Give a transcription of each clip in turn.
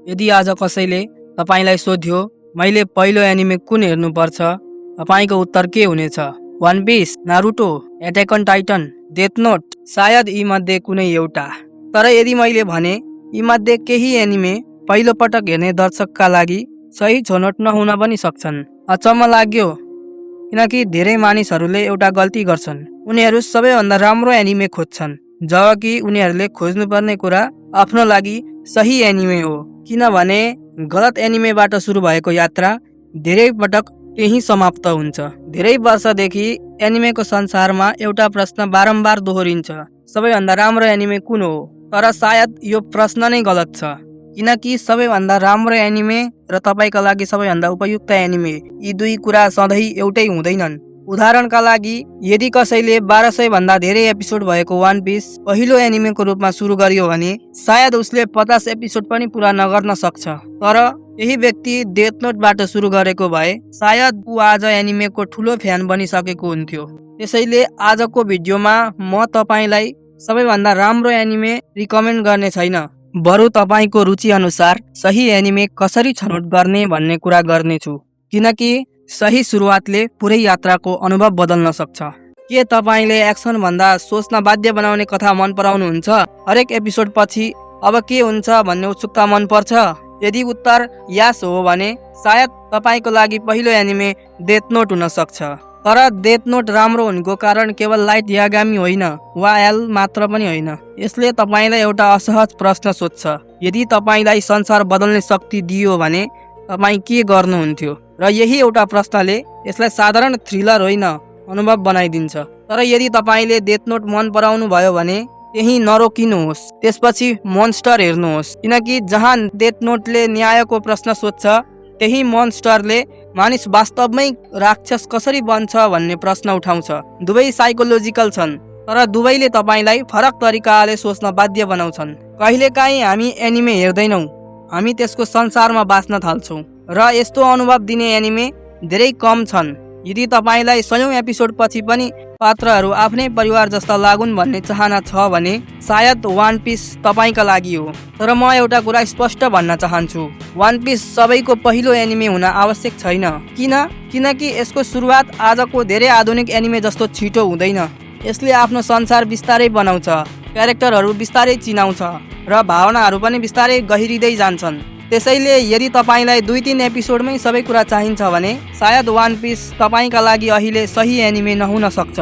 यदि आज कसैले तपाईलाई सोध्यो मैले पहिलो एनिमे कुन हेर्नुपर्छ, तपाईको उत्तर के हुनेछ? One piece, Naruto, attack on titan, death note, सायद यी मध्ये कुनै एउटा। तर यदि मैले भने यी मध्ये केही एनिमे पहिलो पटक हेर्ने दर्शकका लागि सही छनौट नहुन पनि सक्छन्। अचम्म लाग्यो किनकि धेरै मानिसहरूले एउटा गल्ती गर्छन्, उनीहरू सबैभन्दा राम्रो एनिमे खोज्छन्, जबकि उनीहरूले खोज्नुपर्ने कुरा आफ्नो लागि सही एनिमे हो। किनभने गलत एनिमेबाट सुरु भएको यात्रा धेरै पटक त्यही समाप्त हुन्छ। धेरै वर्षदेखि एनिमेको संसारमा एउटा प्रश्न बारम्बार दोहोरिन्छ, सबैभन्दा राम्रो एनिमे कुन हो? तर सायद यो प्रश्न नै गलत छ, किनकि सबैभन्दा राम्रो एनिमे र तपाईका लागि सबैभन्दा उपयुक्त एनिमे यी दुई कुरा सधैँ एउटै हुँदैनन्। उदाहरणका लागि यदि कसैले 1200 भन्दा धेरै एपिसोड भएको वन पिस पहिलो एनिमेको रूपमा सुरु गर्यो भने सायद उसले 50 एपिसोड पनि पूरा नगर्न सक्छ। तर यही व्यक्ति डेथ नोटबाट सुरु गरेको भए सायद ऊ आज एनिमेको ठुलो फ्यान बनिसकेको हुन्थ्यो। त्यसैले आजको भिडियोमा म तपाईलाई सबैभन्दा राम्रो एनिमे रिकमेन्ड गर्ने छैन, बरु तपाईको रुचि अनुसार सही एनिमे कसरी छनौट गर्ने भन्ने कुरा गर्नेछु, किनकि सही सुरुवातले पुरै यात्राको अनुभव बदल्न सक्छ। के तपाईले एक्सन भन्दा सोच्न बाध्य बनाउने कथा मन पराउनुहुन्छ? हरेक एपिसोड पछि अब के हुन्छ भन्ने उत्सुकता मन पर्छ? यदि उत्तर यस हो भने सायद तपाईको लागि पहिलो एनिमे डेथ नोट हुन सक्छ। तर डेथ नोट राम्रो हुनुको कारण केवल लाइट यागामी होइन वा एल मात्र पनि होइन। यसले तपाईलाई एउटा असहज प्रश्न सोध्छ, यदि तपाईलाई संसार बदल्ने शक्ति दियो भने तपाई के गर्नुहुन्थ्यो? र यही एउटा प्रश्नले यसलाई साधारण थ्रिलर होइन अनुभव बनाइदिन्छ। तर यदि तपाईले डेथ नोट मन पराउनु भयो भने त्यही नरोकिनुहोस्, त्यसपछि मोन्स्टर हेर्नुहोस्, किनकि जहाँ डेथ नोटले न्यायको प्रश्न सोध्छ त्यही मोन्स्टरले मानिस वास्तवमै राक्षस कसरी बन्छ भन्ने प्रश्न उठाउँछ। दुवै साइकोलोजिकल छन्, तर दुवैले तपाईलाई फरक तरिकाले सोच्न बाध्य बनाउँछन्। कहिलेकाहीँ हामी एनिमे हेर्दैनौँ, हामी त्यसको संसारमा बाँच्न थाल्छौँ र यस्तो अनुभव दिने एनिमे धेरै कम छन्। यदि तपाईलाई 100औं एपिसोड पछि पनि पात्रहरू आफ्नै परिवार जस्ता लागुन् भन्ने चाहना छ भने सायद वन पिस तपाईका लागि हो। तर म एउटा कुरा स्पष्ट भन्न चाहन्छु, वन पिस सबैको पहिलो एनिमे हुन आवश्यक छैन। किनकि यसको सुरुवात आजको धेरै आधुनिक एनिमे जस्तो छिटो हुँदैन। यसले आफ्नो संसार बिस्तारै बनाउँछ, क्यारेक्टरहरू बिस्तारै चिनाउँछ र भावनाहरू पनि बिस्तारै गहिरिँदै जान्छन्। त्यसैले यदि तपाईलाई 2-3 एपिसोडमै सबै कुरा चाहिन्छ भने सायद वन पिस तपाईका लागि अहिले सही एनिमे नहुन सक्छ।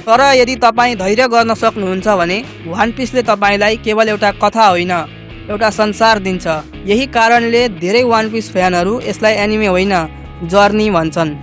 तर यदि तपाईँ धैर्य गर्न सक्नुहुन्छ भने वन पिसले तपाईलाई केवल एउटा कथा होइन, एउटा संसार दिन्छ। यही कारणले धेरै वन पिस फ्यानहरू यसलाई एनिमे होइन जर्नी भन्छन्।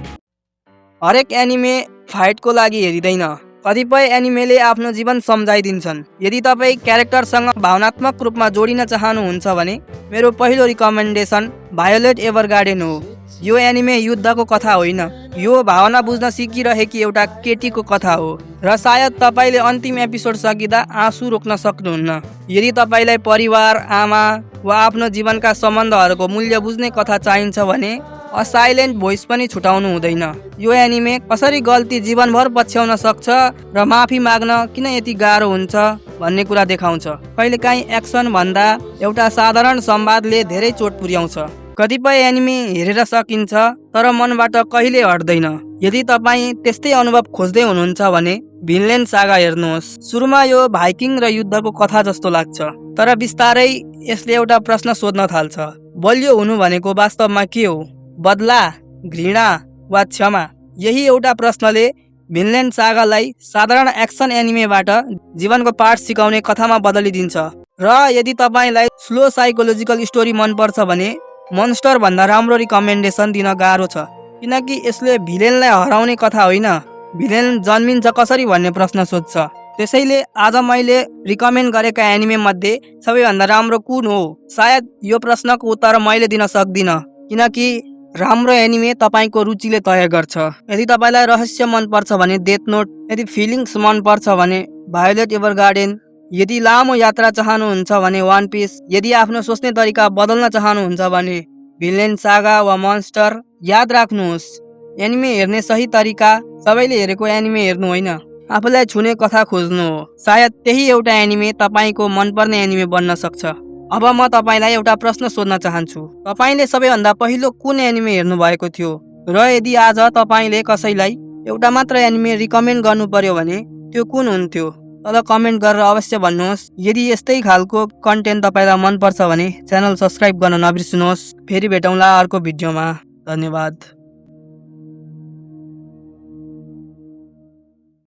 हरेक एनिमे फाइटको लागि हेरिँदैन, कतिपय एनिमेले आफ्नो जीवन सम्झाइदिन्छन्। यदि तपाईँ क्यारेक्टरसँग भावनात्मक रूपमा जोडिन चाहनुहुन्छ भने मेरो पहिलो रिकमेन्डेसन भायोलेट एभरगार्डेन हो। यो एनिमे युद्धको कथा होइन, यो भावना बुझ्न सिकिरहेकी एउटा केटीको कथा हो र सायद तपाईले अन्तिम एपिसोड सकिँदा आँसु रोक्न सक्नुहुन्न। यदि तपाईलाई परिवार, आमा वा आफ्नो जीवनका सम्बन्धहरूको मूल्य बुझ्ने कथा चाहिन्छ भने अ साइलेन्ट भोइस पनि छुटाउनु हुँदैन। यो एनिमे कसरी गल्ती जीवनभर पछ्याउन सक्छ र माफी माग्न किन यति गाह्रो हुन्छ भन्ने कुरा देखाउँछ। कहिलेकाहीँ एक्सन भन्दा एउटा साधारण संवादले धेरै चोट पुर्याउँछ। कतिपय एनिमे हेरेर सकिन्छ तर मनबाट कहिले हट्दैन। यदि तपाईँ त्यस्तै अनुभव खोज्दै हुनुहुन्छ भने भिनल्यान्ड सागा हेर्नुहोस्। सुरुमा यो भाइकिङ र युद्धको कथा जस्तो लाग्छ, तर बिस्तारै यसले एउटा प्रश्न सोध्न थाल्छ, बलियो हुनु भनेको वास्तवमा के हो? बदला, घृणा वा क्षमा? यही एउटा प्रश्नले भिनल्यान्ड सागालाई साधारण एक्सन एनिमेबाट जीवनको पाठ सिकाउने कथामा बदलिदिन्छ। र यदि तपाईलाई स्लो साइकोलोजिकल स्टोरी मनपर्छ भने मोन्स्टर भन्दा राम्रो रिकमेन्डेसन दिन गाह्रो छ, किनकि यसले भिलेनलाई हराउने कथा होइन, भिलेन जन्मिन्छ कसरी भन्ने प्रश्न सोध्छ। त्यसैले आज मैले रिकमेन्ड गरेका एनिमे मध्ये सबैभन्दा राम्रो कुन हो? सायद यो प्रश्नको उत्तर मैले दिन सक्दिनँ, किनकि राम्रो एनिमे तपाईको रुचिले तय गर्छ। यदि तपाईलाई रहस्य मन पर्छ भने डेथ नोट, यदि फिलिङ्स मन पर्छ भने भायोलेट एभरगार्डेन, यदि लामो यात्रा चाहनुहुन्छ भने वन पिस, यदि आफ्नो सोच्ने तरिका बदल्न चाहनुहुन्छ भने भिनल्यान्ड सागा वा मोन्स्टर। याद राख्नुहोस्, एनिमे हेर्ने सही तरिका सबैले हेरेको एनिमे हेर्नु होइन, आफूलाई छुने कथा खोज्नु हो। सायद त्यही एउटा एनिमे तपाईको मनपर्ने एनिमे बन्न सक्छ। अब म तपाईँलाई एउटा प्रश्न सोध्न चाहन्छु। तपाईँले सबैभन्दा पहिलो कुन एनिमे हेर्नु भएको थियो र यदि आज तपाईँले कसैलाई एउटा मात्र एनिमे रिकमेन्ड गर्नु पर्यो भने त्यो कुन हुन्थ्यो? तल कमेन्ट गरेर अवश्य भन्नुहोस्। यदि यस्तै खालको कन्टेन्ट तपाईँलाई मनपर्छ भने च्यानल सब्स्क्राइब गर्न नबिर्सनुहोस्। फेरि भेटौँला अर्को भिडियोमा। धन्यवाद।